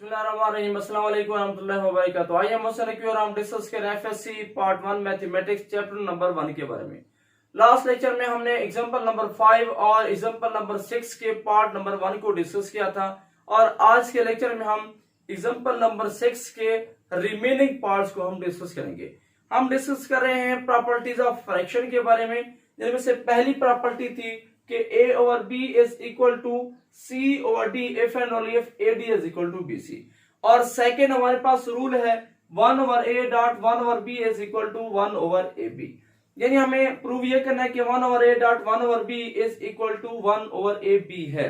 बिस्मिल्लाहिर्रहमानिर्रहीम, अस्सलाम वालेकुम रहमतुल्लाहि व बरकातहू। आइए हम और हम डिस्कस करें FSc part 1 mathematics chapter number 1 के बारे में। लास्ट लेक्चर में हमने एग्जांपल नंबर 5 और एग्जांपल नंबर 6 के पार्ट नंबर 1 को डिस्कस किया था और आज के लेक्चर में हम एग्जांपल नंबर 6 के रिमेनिंग पार्ट्स को हम डिस्कस करेंगे। हम डिस्कस कर रहे हैं प्रॉपर्टीज ऑफ फ्रैक्शन के बारे में, जिनमें से पहली प्रॉपर्टी थी कि a over b is equal to c over d if and only if ad is equal to bc, और सेकेंड हमारे पास रूल है 1 over a dot 1 over b is equal to 1 over ab, यानी हमें prove ये करना है कि 1 over a dot 1 over b is equal to 1 over ab है।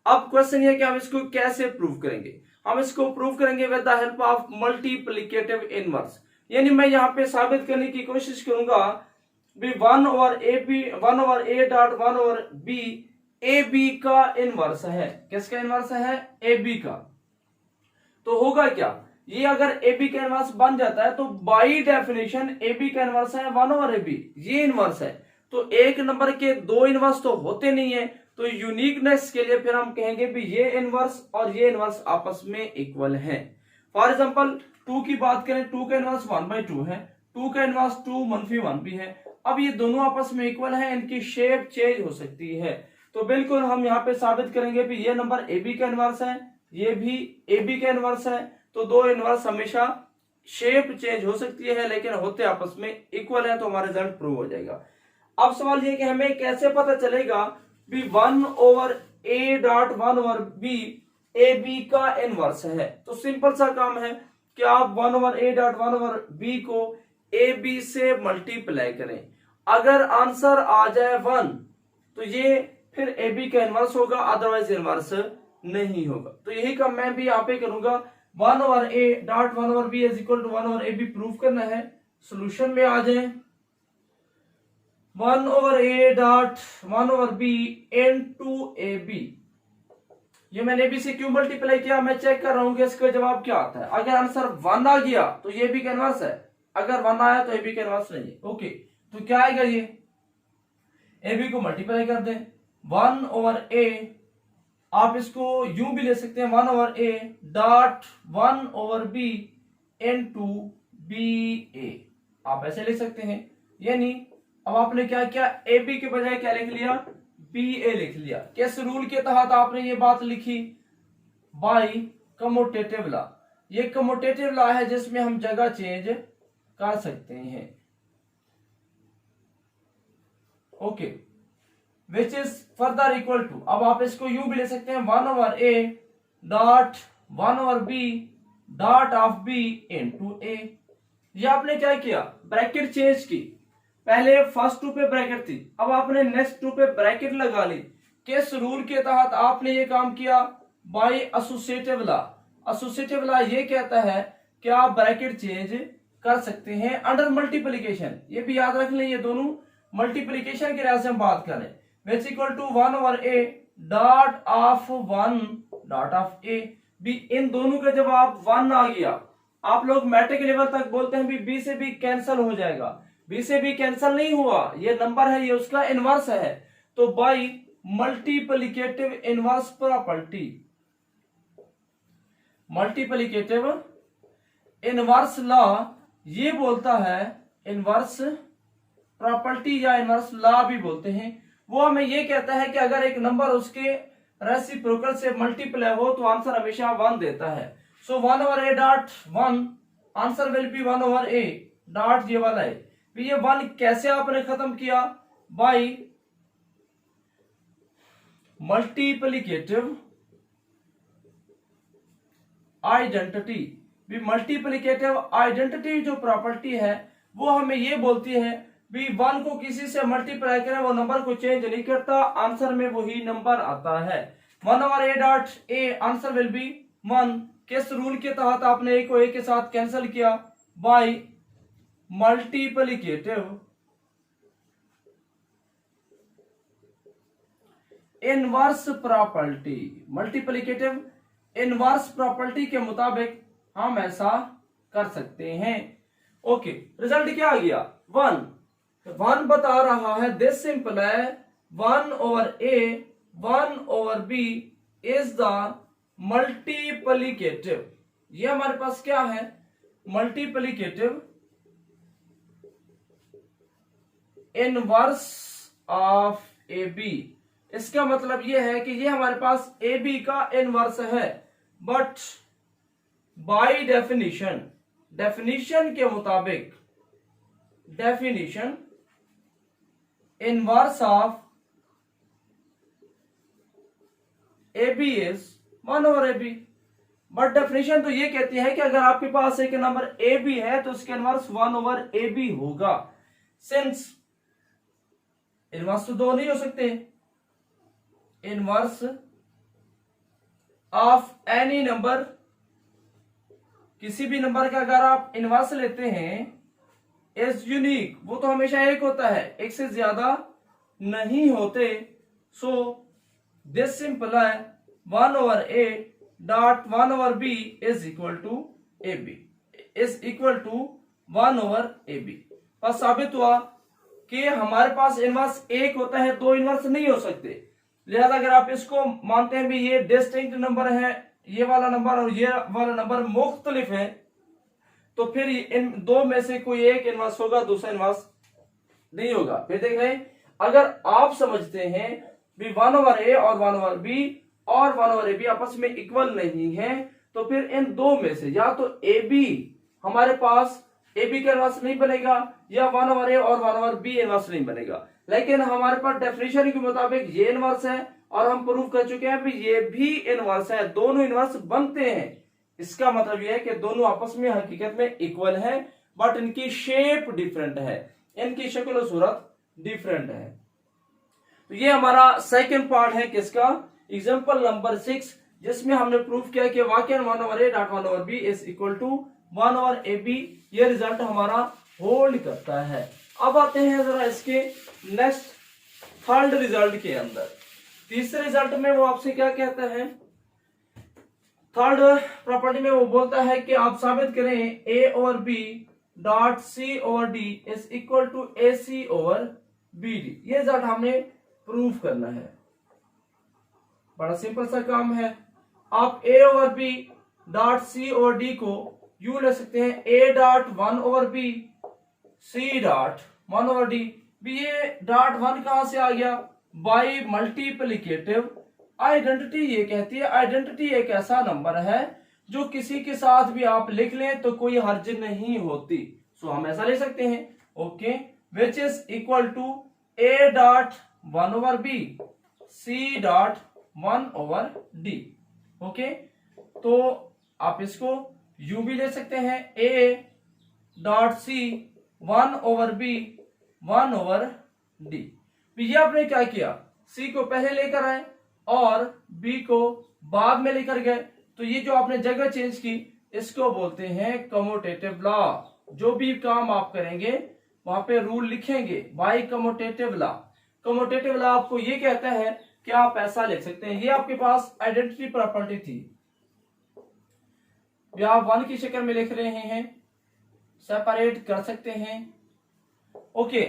अब क्वेश्चन ये कि हम इसको कैसे प्रूव करेंगे। हम इसको प्रूव करेंगे with the help of multiplicative inverse, यानी मैं यहाँ पे साबित करने की कोशिश करूंगा भी 1 over a dot 1 over b ab का इनवर्स है। किसका इनवर्स है? ab का। तो होगा क्या, ये अगर ab का इनवर्स बन जाता है तो बाय डेफिनेशन ab का इनवर्स है 1 ओवर ab, ये इनवर्स है। तो एक नंबर के दो इनवर्स तो होते नहीं है, तो यूनिकनेस के लिए फिर हम कहेंगे भी ये इनवर्स और ये इनवर्स आपस में इक्वल हैं। फॉर एग्जांपल 2 की बात करें, 2 का इनवर्स 1/2 है, 2 का इनवर्स 2 मनफी 1 भी है। अब ये दोनों आपस में इक्वल है, इनकी शेप चेंज हो सकती है, तो बिल्कुल हम यहाँ पे साबित करेंगे भी ये नंबर AB का इनवर्स है, ये भी AB का इनवर्स है। तो दो इनवर्स हमेशा शेप चेंज हो सकती है लेकिन होते आपस में इक्वल है, तो हमारा रिजल्ट प्रूव हो जाएगा। अब सवाल ये कि हमें कैसे पता चलेगा भी 1 over a dot 1 over b AB का इनवर्स है। तो सिंपल सा काम है कि आप 1 over a dot 1 over b को AB से मल्टीप्लाई करें। अगर आंसर आ जाए 1 तो ये फिर AB का इनवर्स होगा, अदरवाइज इनवर्स नहीं होगा। तो यही काम मैं भी यहाँ पे करूंगा। 1 over a dot 1 over b is equal to 1 over AB proof करना है। सॉल्यूशन में आ जाए 1 over a dot 1 over b into AB। ये मैंने AB से क्यों मल्टीप्लाई किया, मैं चेक कर रहा हूं कि इसका जवाब क्या आता है। अगर आंसर 1 आ गया तो ये AB का इनवर्स है, अगर 1 आया तो AB का इनवर्स नहीं है। ओके, तो क्या आएगा, ये AB को मल्टीप्लाई कर दें 1 ओवर a, आप इसको यूं भी ले सकते हैं 1 over a dot 1 over b into ba, आप ऐसे लिख सकते हैं। यानी अब आपने क्या किया, AB के बजाय क्या लिख लिया, BA लिख लिया। किस रूल के तहत आपने ये बात लिखी, बाय कम्यूटेटिव लॉ। ये कम्यूटेटिव लॉ है जिसमें हम जगह चेंज कर सकते हैं। Okay, which is further equal to, अब आप इसको यूं भी ले सकते हैं 1 over a dot 1 over b dot of b into a। ये आपने क्या किया, ब्रैकेट चेंज की। पहले फर्स्ट 2 पे ब्रैकेट थी, अब आपने नेक्स्ट 2 पे ब्रैकेट लगा ली। किस रूल के तहत आपने ये काम किया, by associative law. Associative law ये कहता है कि आप ब्रैकेट चेंज कर सकते हैं अंडर मल्टीप्लिकेशन। ये भी याद रख लें, ये दोनों मल्टीप्लिकेशन के लिहाज से हम बात करें। Which equal to 1 over a dot of 1 dot of a भी, इन दोनों का जवाब 1 आ गया। आप लोग मैट्रिक लेवल तक बोलते हैं भी b से भी कैंसिल हो जाएगा, b से भी कैंसिल नहीं हुआ, ये नंबर है, ये उसका इनवर्स है। तो by multiplicative inverse property, multiplicative inverse law ये बोलता है, इनवर्स प्रॉपर्टी या इनवर्स लॉ भी बोलते हैं, वो हमें ये कहता है कि अगर एक नंबर उसके रेसिप्रोकल से मल्टीप्लाई हो तो आंसर हमेशा 1 देता है। सो 1 over a dot 1, answer will be 1 over a dot ये वाला है। ये 1 कैसे आपने खत्म किया, बाय मल्टीप्लिकेटिव आइडेंटिटी। भी मल्टीप्लिकेटिव आइडेंटिटी जो प्रॉपर्टी है वो हमें ये बोलती है भी 1 को किसी से मल्टीप्लाई करें वो नंबर को चेंज नहीं करता, आंसर में वही नंबर आता है। 1 over a dot a, answer will be 1। किस रूल के तहत आपने a को a के साथ कैंसिल किया, by multiplicative inverse property. Multiplicative inverse property के मुताबिक हम ऐसा कर सकते हैं। ओके, रिजल्ट क्या आ गया, 1 बता रहा है दिस सिंपल है 1 over a 1 over b is the multiplicative, ये हमारे पास क्या है, multiplicative inverse of A B. इसका मतलब ये है कि ये हमारे पास ए बी का इनवर्स है, बट बाय डेफिनेशन, डेफिनेशन के मुताबिक, definition inverse of A B is 1/ab। But definition तो ये कहती है कि अगर आपके पास एक नंबर ए बी है तो उसके इनवर्स 1/ab होगा। सिंस इनवर्स तो दो नहीं हो सकते, इनवर्स ऑफ एनी नंबर, किसी भी नंबर का अगर आप इनवर्स लेते हैं इज यूनिक, वो तो हमेशा एक होता है, एक से ज्यादा नहीं होते। सो दिस सिंपल है 1/a dot 1/b is equal to A B, is equal to 1/ab। बस साबित हुआ कि हमारे पास इनवर्स एक होता है, दो इनवर्स नहीं हो सकते। लिहाजा अगर आप इसको मानते हैं भी ये डिस्टिंक्ट नंबर है, ये वाला नंबर और ये वाला नंबर मुख्तलिफ है, तो फिर इन दो में से कोई एक इनवर्स होगा, दूसरा इनवर्स नहीं होगा। फिर देख रहे हैं, अगर आप समझते हैं भी 1/a और 1/b और 1/ab आपस में इक्वल नहीं है, तो फिर इन दो में से या तो ab हमारे पास ab का इनवर्स नहीं बनेगा, या 1/a और 1/b इनवर्स नहीं बनेगा। लेकिन हमारे पास डेफिनेशन के मुताबिक ये इनवर्स है और हम प्रूव कर चुके हैं भी ये भी इनवर्स है, दोनों इनवर्स बनते हैं। इसका मतलब यह है कि दोनों आपस में हकीकत में इक्वल है, बट इनकी शेप डिफरेंट है, इनकी शक्ल और सूरत डिफरेंट है। तो ये हमारा सेकंड पार्ट है किसका, एग्जांपल नंबर 6, जिसमें हमने प्रूफ किया कि वाकई 1/a dot 1/b is equal to 1/ab। ये रिजल्ट हमारा होल्ड करता है। अब आते हैं जरा इसके नेक्स्ट थर्ड रिजल्ट के अंदर। तीसरे रिजल्ट में वो आपसे क्या कहता है, थर्ड प्रॉपर्टी में वो बोलता है कि आप साबित करें a और b डॉट c और d is equal to ac और bd। ये रिजल्ट हमने प्रूफ करना है, बड़ा सिंपल सा काम है। आप a और b डॉट c और d को यूं ले सकते हैं, a dot 1/b c dot 1/d। ये डॉट 1 कहां से आ गया, बाई मल्टीप्लिकेटिव आइडेंटिटी। ये कहती है आइडेंटिटी एक ऐसा नंबर है जो किसी के साथ भी आप लिख लें तो कोई हर्ज नहीं होती। सो हम ऐसा ले सकते हैं, okay, which is equal to a dot 1/b c dot 1/d। Okay, तो आप इसको यूं भी ले सकते हैं, a dot c 1/b 1/d। ये आपने क्या किया, c को पहले लेकर आए और b को बाद में लेकर गए, तो ये जो आपने जगह चेंज की इसको बोलते हैं कम्यूटेटिव लॉ। जो भी काम आप करेंगे वहां पे रूल लिखेंगे by commutative law. Commutative law आपको ये कहता है कि आप ऐसा लिख सकते हैं, ये आपके पास आइडेंटिटी प्रॉपर्टी थी, आप 1 की शक्ल में लिख रहे हैं, सेपरेट कर सकते हैं। ओके,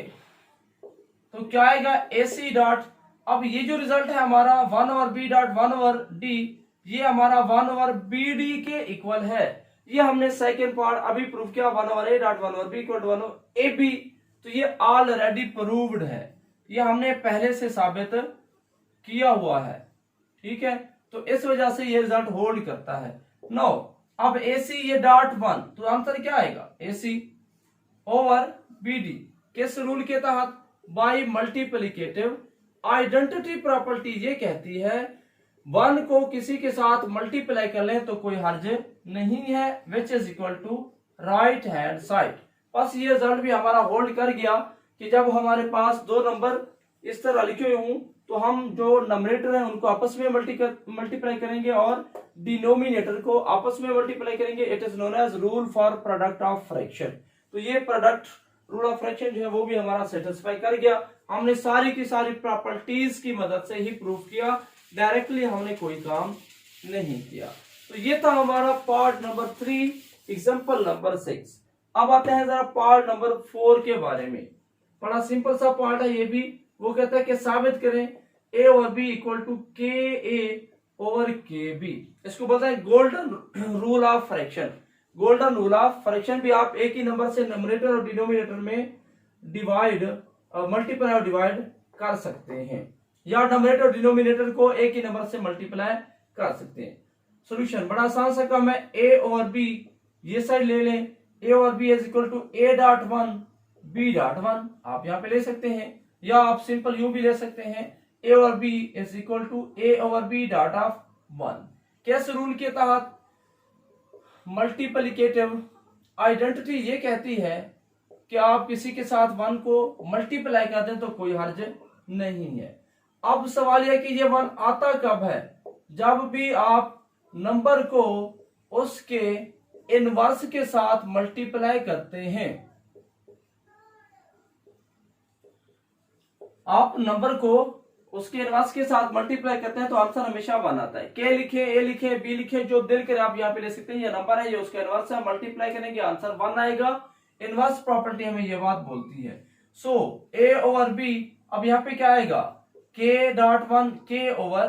तो क्या आएगा AC डॉट, अब ये जो रिजल्ट है हमारा 1/b डॉट 1/d, ये हमारा 1/bd के इक्वल है। ये हमने सेकंड पार्ट अभी प्रूव किया 1/a dot 1/b equal to 1/ab। तो ये ऑलरेडी प्रूव्ड है, ये हमने पहले से साबित किया हुआ है, ठीक है। तो इस वजह से ये रिजल्ट होल्ड करता है। नो, अब AC ये डॉट 1, तो आंसर क्या आएगा, AC ओवर BD किस रूल के तहत, बाय मल्टीप्लिकेटिव आइडेंटिटी प्रॉपर्टी। ये कहती है 1 को किसी के साथ मल्टीप्लाई कर लें तो कोई हर्ज नहीं है, which is equal to right hand side. बस ये रिजल्ट भी हमारा होल्ड कर गया कि जब हमारे पास दो नंबर इस तरह लिखे हुए हों तो हम जो नंबरेटर है उनको आपस में मल्टीप्लाई करेंगे और डिनोमिनेटर को आपस में मल्टीप्लाई करेंगे। It is known as rule for product of fraction. तो ये प्रोडक्ट रूल ऑफ फ्रैक्शन जो है वो भी हमारा सेटिस्फाई कर गया। हमने सारी की सारी प्रॉपर्टीज की मदद से ही प्रूफ किया, डायरेक्टली हमने कोई काम नहीं किया। तो ये था हमारा पार्ट नंबर 3, एग्जांपल नंबर 6। अब आते हैं जरा पार्ट नंबर 4 के बारे में। बड़ा सिंपल सा पार्ट है ये भी। वो कहता है कि साबित करें a और b equal to KA over K B, इसको बोलते हैं golden rule of fraction. Golden rule of fraction भी आप एक ही नंबर से न्यूमरेटर और डिनोमिनेटर में डिवाइड मल्टीप्लाई और डिवाइड कर सकते हैं, या न्यूमरेटर और डिनोमिनेटर को एक ही नंबर से मल्टीप्लाई कर सकते हैं। सॉल्यूशन बड़ा आसान सा काम है, ए और बी ये साइड ले लें, ए और B is equal to A dot one B dot one, आप यहाँ पे ले सकते हैं, या आप सिंपल यू भी ले सकते हैं, ए और B is equal to A over B dot of one. किस रूल के तहत? मल्टीप्लिकेटिव आइडेंटिटी ये कहती है कि आप किसी के साथ वन को मल्टीप्लाई कर दें तो कोई हर्ज नहीं है। अब सवाल यह कि ये वन आता कब है? जब भी आप नंबर को उसके इनवर्स के साथ मल्टीप्लाई करते हैं। आप नंबर को उसके इनवर्स के साथ मल्टीप्लाई करते हैं तो आंसर हमेशा वन आता है। के लिखे, ए लिखे, बी लिखे, जो दिल करे आप यहाँ पे ले सकते हैं। ये नंबर है, ये उसका इनवर्स है, मल्टीप्लाई करेंगे आंसर वन आएगा। इनवर्स प्रॉपर्टी हमें ये बात बोलती है। सो ए ओवर बी, अब यहाँ पे क्या आएगा? के डॉट वन के ओवर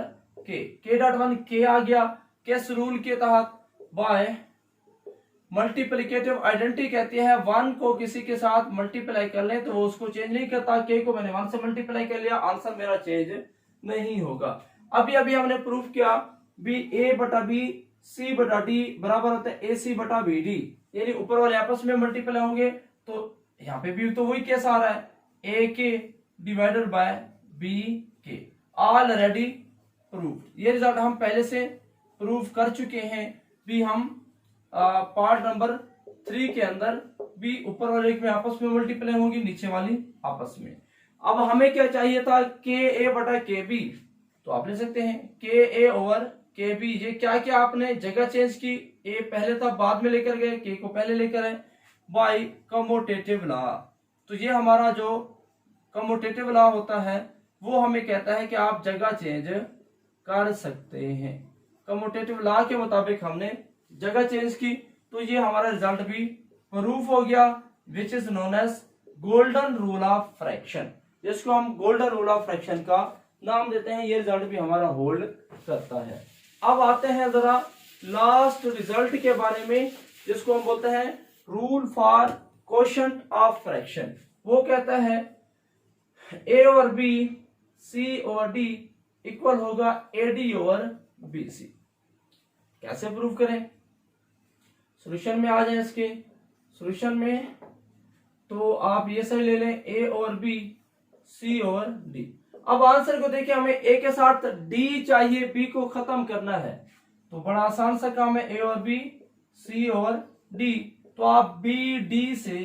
के डॉट वन के आ गया। किस रूल के तहत? बाय मल्टीप्लिकेटिव आइडेंटिटी कहती है वन को किसी के साथ मल्टीप्लाई कर ले तो वो उसको चेंज नहीं करता। के को मैंने वन से मल्टीप्लाई कर लिया, आंसर मेरा चेंज नहीं होगा। अभी अभी हमने प्रूफ किया बी ए बटा बी सी बटा डी बराबर होता है ए सी बटा बी डी, यानी ऊपर वाले आपस में मल्टीप्लाई होंगे। तो यहाँ पे भी तो वही केस आ रहा है, ए के डिवाइडेड बाय बी के, ऑलरेडी प्रूफ। ये रिजल्ट हम पहले से प्रूफ कर चुके हैं भी। हम पार्ट नंबर 3 के अंदर भी ऊपर वाले में आपस में मल्टीप्लाई होगी, नीचे वाली आपस में। अब हमें क्या चाहिए था? के ए बटा के बी, तो आप ले सकते हैं के ए ओवर के बी। ये क्या क्या आपने जगह चेंज की, ए पहले था बाद में लेकर गए, के को पहले लेकर आए बाय कम्यूटेटिव लॉ। तो ये हमारा जो कम्यूटेटिव लॉ होता है वो हमें कहता है कि आप जगह चेंज कर सकते हैं। कम्यूटेटिव लॉ के मुताबिक हमने जगह चेंज की, तो ये हमारा रिजल्ट भी प्रूफ हो गया, which is known as golden rule of fraction, जिसको हम गोल्डन रूल ऑफ फ्रैक्शन का नाम देते हैं। ये रिजल्ट भी हमारा होल्ड करता है। अब आते हैं जरा लास्ट रिजल्ट के बारे में, जिसको हम बोलते हैं rule for quotient of fraction. वो कहता है A over B C over D equal होगा A D over B C. कैसे प्रूव करें? सॉल्यूशन में आ जाए। इसके सॉल्यूशन में तो आप ये सही ले लें, ए और बी सी और डी। अब आंसर को देखिए, हमें ए के साथ डी चाहिए, बी को खत्म करना है, तो बड़ा आसान सा काम है, ए और बी सी और डी। तो आप बी डी से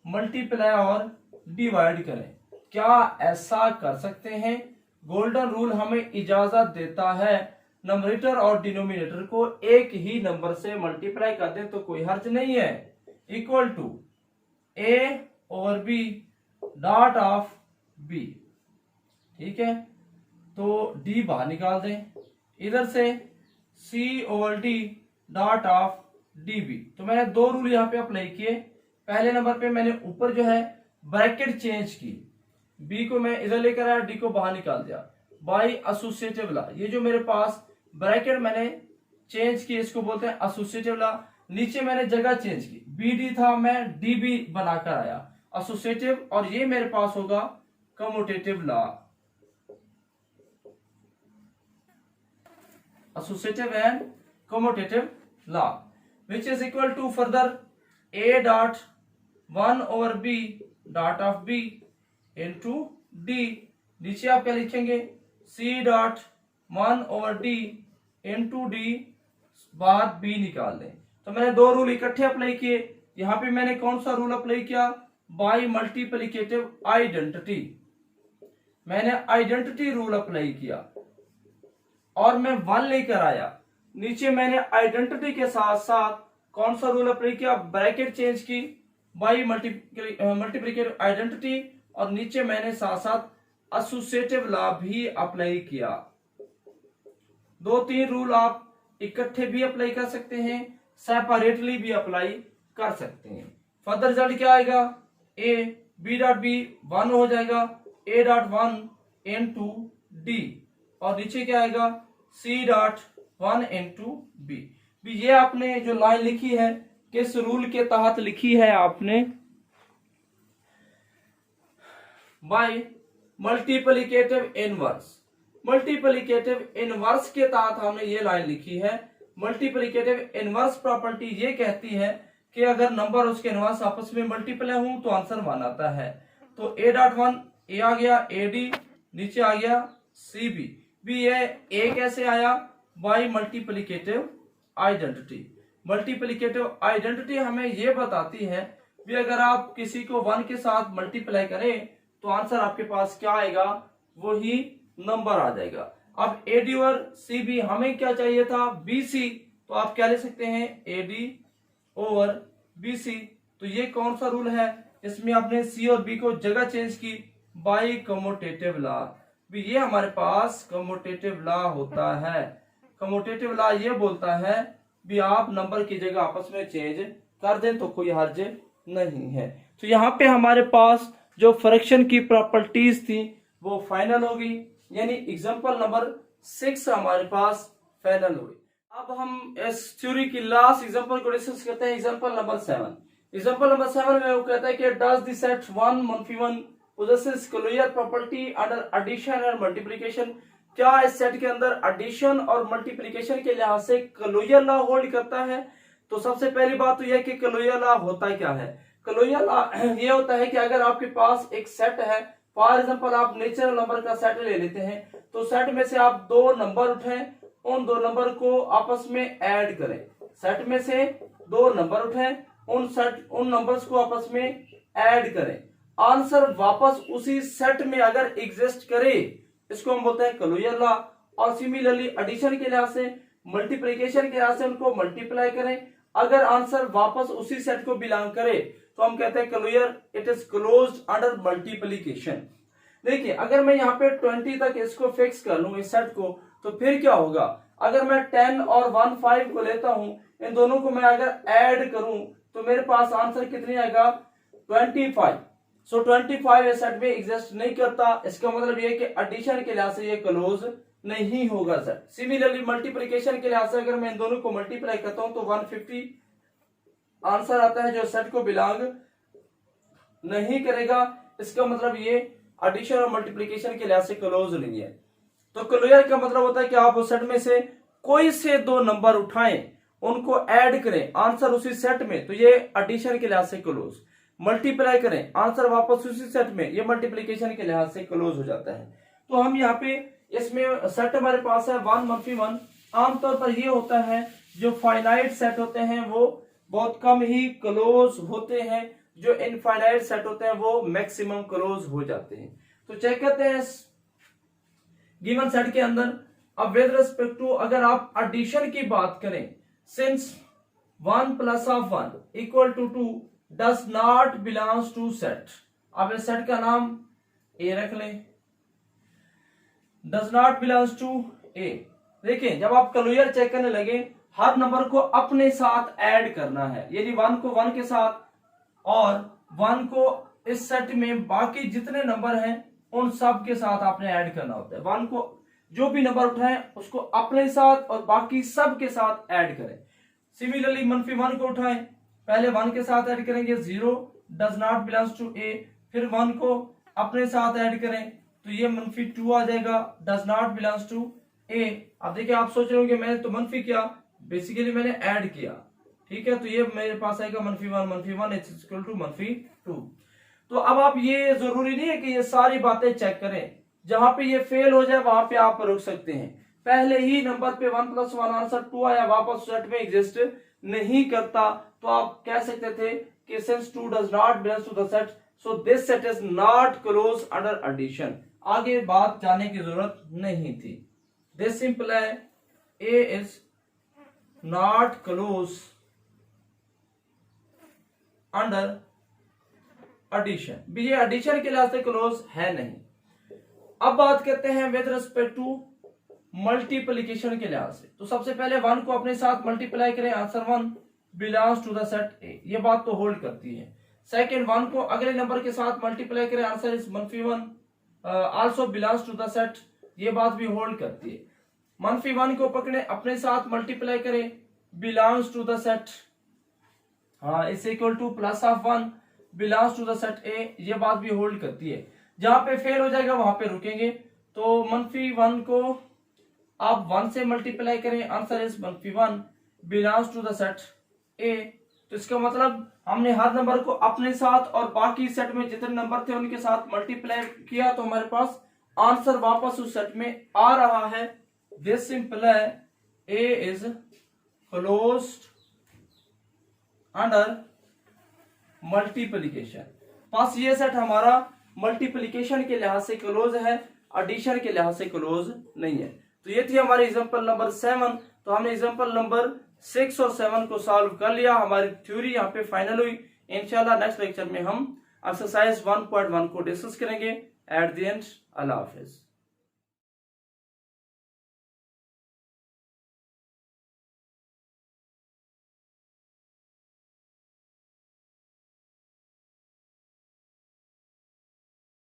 मल्टीप्लाई और डिवाइड करें। क्या ऐसा कर सकते हैं? गोल्डन रूल हमें इजाजत देता है नंबरेटर और डिनोमिनेटर को एक ही नंबर से मल्टीप्लाई कर दें तो कोई हर्ज नहीं है। इक्वल टू ए और बी डॉट ऑफ बी, ठीक है। तो डी बाहर निकाल दें, इधर से C over D dot of D B. तो मैंने दो रूल यहाँ पे अप्लाई किए। पहले नंबर पे मैंने ऊपर जो है ब्रैकेट चेंज की, बी को मैं इधर लेकर आया, डी को बाहर निकाल दिया बाय एसोसिएटिव लॉ। ये जो मेरे पास ब्रैकेट मैंने चेंज की, इसको बोलते हैं एसोसिएटिव लॉ। नीचे मैंने जगह चेंज की, बी डी था, मैं डी बी बनाकर आया एसोसिएटिव, और ये मेरे पास होगा commutative law, associative and commutative law, which is equal to further a dot one over B dot of b into d. नीचे आप क्या लिखेंगे? C dot one over d into d, बाद बी निकाल दें। तो मैंने दो रूल इकट्ठे अप्लाई किए। यहां पे मैंने कौन सा रूल अप्लाई किया? By multiplicative identity. मैंने आइडेंटिटी रूल अप्लाई किया और मैं वन लेकर आया। नीचे मैंने आइडेंटिटी के साथ साथ कौन सा रूल अप्लाई किया? ब्रैकेट चेंज की बाय मल्टीप्लिकेटिव आइडेंटिटी, और नीचे मैंने साथ साथ एसोसिएटिव लॉ भी अप्लाई किया। दो तीन रूल आप इकट्ठे भी अप्लाई कर सकते हैं, सेपरेटली भी अप्लाई कर सकते हैं। फर्दर रिजल्ट क्या आएगा? A b dot b one हो जाएगा, a dot one into d, और नीचे क्या आएगा? C dot 1 into b. ये आपने जो लाइन लिखी है किस रूल के तहत लिखी है आपने, by multiplicative inverse. Multiplicative inverse के तहत हमने ये लाइन लिखी है। मल्टीप्लिकेटिव इनवर्स प्रॉपर्टी ये कहती है कि अगर नंबर उसके इनवर्स आपस में मल्टीप्लाई हो तो आंसर 1 आता है। तो a डॉट 1 ए आ गया, ad नीचे आ गया cb भी। ये a कैसे आया, by multiplicative identity. Multiplicative identity हमें ये बताती है भी अगर आप किसी को 1 के साथ मल्टीप्लाई करें तो आंसर आपके पास क्या आएगा, वही नंबर आ जाएगा। अब AD और CB हमें क्या चाहिए था, BC, तो आप क्या ले सकते हैं AD ओवर BC। तो ये कौन सा रूल है, इसमें आपने C और B को जगह चेंज की बाय कम्यूटेटिव लॉ। भी ये हमारे पास कम्यूटेटिव लॉ होता है। कम्यूटेटिव लॉ ये बोलता है भी आप नंबर की जगह आपस में चेंज कर दें तो कोई हर्ज नहीं है। तो यहाँ पे हमारे पास जो फ्रैक्शन की प्रॉपर्टीज थी वो फाइनल हो गई, यानी एग्जांपल नंबर 6 हमारे पास फाइनल हुई। अब हम इस थ्योरी की लास्ट एग्जांपल को डिस्कस करते हैं, एग्जांपल नंबर 7। एग्जांपल नंबर 7 में वो कहता है कि does the set 1 - 1 possesses closure property under addition and multiplication. क्या इस सेट के अंदर एडिशन और मल्टीप्लिकेशन के लिहाज से क्लोजर लॉ होल्ड करता है। तो सबसे पहली बात तो यह कि क्लोजर लॉ होता क्या है। क्लोजर लॉ ये होता है कि अगर आपके पास एक सेट है, फॉर एग्जांपल आप नेचुरल नंबर का सेट ले लेते हैं, तो सेट में से आप 2 नंबर उठाएं, उन 2 नंबर को आपस में ऐड करें। सेट में से 2 नंबर उठाएं, उन नंबर्स को आपस में ऐड करें, आंसर वापस उसी सेट में अगर एग्जिस्ट करे, इसको हम बोलते हैं क्लोजर लॉ। और सिमिलरली एडिशन के लिहाज से, मल्टीप्लिकेशन के लिहाज से उनको मल्टीप्लाई करें, अगर आंसर वापस उसी सेट को बिलोंग करे तो हम कहते हैं closure, it is closed under multiplication. देखिए अगर मैं यहाँ पे 20 तक इसको फिक्स कर लूं इस सेट को, तो फिर क्या होगा, अगर मैं 10 और 1 5 को लेता हूं, इन दोनों को मैं अगर ऐड करूं तो मेरे पास आंसर कितनी आएगा, 25। सो 25 इस सेट में एग्जिस्ट नहीं करता। इसका मतलब ये कि एडिशन के लिहाज से ये क्लोज नहीं होगा सेट। सिमिलरली मल्टीप्लिकेशन के लिहाज से अगर मैं इन दोनों को मल्टीप्लाई करता हूं तो 150 आंसर आता है जो सेट को बिलोंग नहीं करेगा। इसका मतलब ये एडिशन और मल्टीप्लिकेशन के लिहाज से क्लोज नहीं है। तो क्लोजर का मतलब होता है कि आप उस सेट में से कोई से 2 नंबर उठाएं, उनको ऐड करें, आंसर उसी सेट में, तो ये एडिशन के लिहाज से क्लोज। मल्टीप्लाई करें, आंसर वापस उसी सेट में, ये मल्टीप्लिकेशन के लिहाज से क्लोज हो जाता है। तो हम यहाँ पे इसमें सेट हमारे पास है 1 - 1। आमतौर पर ये होता है जो फाइनाइट सेट होते हैं वो बहुत कम ही क्लोज होते हैं, जो इनफाइनाइट सेट होते हैं वो मैक्सिमम क्लोज हो जाते हैं। तो चेक करते हैं गिवन सेट के अंदर। अब विद रिस्पेक्ट टू अगर आप एडिशन की बात करें, since 1 + 1 = 2 does not belongs to set. अब इस सेट का नाम ए रख लें, does not belongs to a. देखिए जब आप क्लोजर चेक करने लगे, हर नंबर को अपने साथ ऐड करना है, यानी 1 को 1 के साथ और 1 को इस सेट में बाकी जितने नंबर हैं उन सब के साथ आपने ऐड करना होता है। 1 को जो भी नंबर उठाएं उसको अपने साथ और बाकी सब के साथ ऐड करें। सिमिलरली -1 को उठाएं, पहले 1 के साथ ऐड करेंगे 0 डज नॉट बिलोंग्स टू ए, फिर 1 को अपने साथ ऐड करें तो ये -2 आ जाएगा, डज नॉट बिलोंग्स टू ए। अब देखिए आप सोच रहे होंगे मैंने तो मनफी किया, बेसिकली मैंने ऐड किया, ठीक है, तो ये मेरे पास आएगा -1 -1 -2। तो अब आप ये जरूरी नहीं है कि ये सारी बातें चेक करें, जहां पे ये फेल हो जाए वहां पे आप रुक सकते हैं। पहले ही नंबर पे 1 + 1 आंसर 2 आया, वापस सेट में एग्जिस्ट नहीं करता, तो आप कह सकते थे कि since 2 does not belong to the set, so this set is not close under addition. आगे बात जाने की जरूरत नहीं थी। दिस सिंपल है, A is not close under addition, भी ये एडिशन के लिहाज से क्लोज है नहीं। अब बात करते हैं विद रिस्पेक्ट टू मल्टीप्लिकेशन के लिहाज से। तो सबसे पहले 1 को अपने साथ मल्टीप्लाई करें, answer 1 belongs to the set a, ये बात तो होल्ड करती है। सेकंड 1 को अगले नंबर के साथ मल्टीप्लाई करें, answer is -1 also belongs to the set, ये बात भी होल्ड करती है। -1 को पकड़े, अपने साथ मल्टीप्लाई करें, बिलोंग्स टू द सेट, हाँ is equal to +1 belongs to the set a, ये बात भी होल्ड करती है। जहां पे फेल हो जाएगा वहां पे रुकेंगे। तो -1 को आप 1 से मल्टीप्लाई करें, answer is -1 belongs to the set a. तो इसका मतलब हमने हर नंबर को अपने साथ और बाकी सेट में जितने नंबर थे उनके साथ मल्टीप्लाई किया, तो हमारे पास आंसर वापस उस सेट में आ रहा है। This imply A is closed under multiplication. बस ये सेट हमारा मल्टीप्लिकेशन के लिहाज से क्लोज है, एडिशन के लिहाज से क्लोज नहीं है। तो ये थी हमारी एग्जांपल नंबर 7। तो हमने एग्जांपल नंबर 6 और 7 को सॉल्व कर लिया, हमारी थ्योरी यहाँ पे फाइनल हुई। इंशाल्लाह नेक्स्ट लेक्चर में हम एक्सरसाइज 1.1 को डिस्कस करेंगे। At the end, Allah Hafiz.